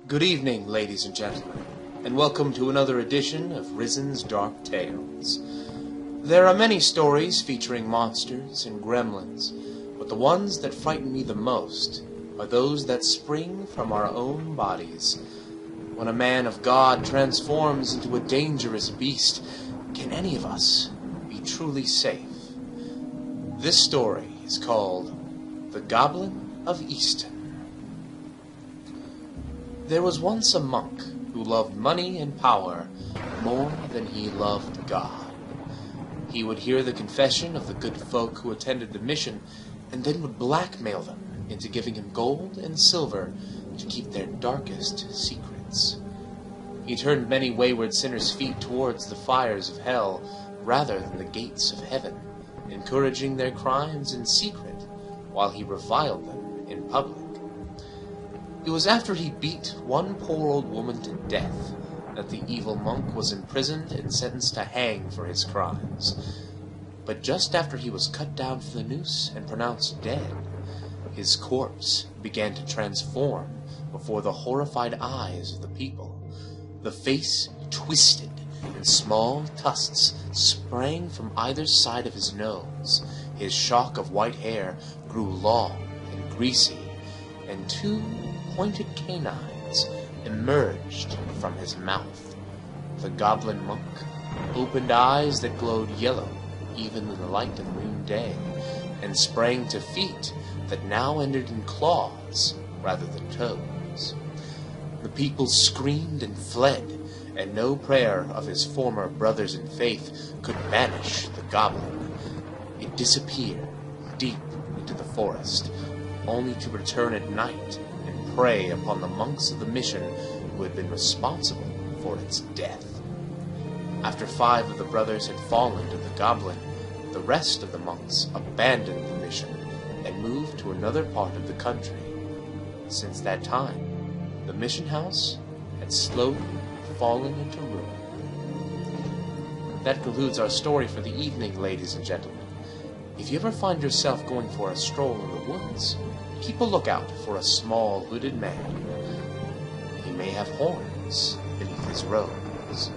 Good evening, ladies and gentlemen, and welcome to another edition of Risen's Dark Tales. There are many stories featuring monsters and gremlins, but the ones that frighten me the most are those that spring from our own bodies. When a man of God transforms into a dangerous beast, can any of us be truly safe? This story is called The Goblin of Easton. There was once a monk who loved money and power more than he loved God. He would hear the confession of the good folk who attended the mission, and then would blackmail them into giving him gold and silver to keep their darkest secrets. He turned many wayward sinners' feet towards the fires of hell rather than the gates of heaven, encouraging their crimes in secret while he reviled them in public. It was after he beat one poor old woman to death that the evil monk was imprisoned and sentenced to hang for his crimes. But just after he was cut down for the noose and pronounced dead, his corpse began to transform before the horrified eyes of the people. The face twisted, and small tusks sprang from either side of his nose. His shock of white hair grew long and greasy, and two pointed canines emerged from his mouth. The goblin monk opened eyes that glowed yellow even in the light of noonday, and sprang to feet that now ended in claws rather than toes. The people screamed and fled, and no prayer of his former brothers in faith could banish the goblin. It disappeared deep into the forest, only to return at night and prey upon the monks of the mission who had been responsible for its death. After 5 of the brothers had fallen to the goblin, the rest of the monks abandoned the mission and moved to another part of the country. Since that time, the mission house had slowly fallen into ruin. That concludes our story for the evening, ladies and gentlemen. If you ever find yourself going for a stroll in the woods, keep a lookout for a small hooded man. He may have horns beneath his robes.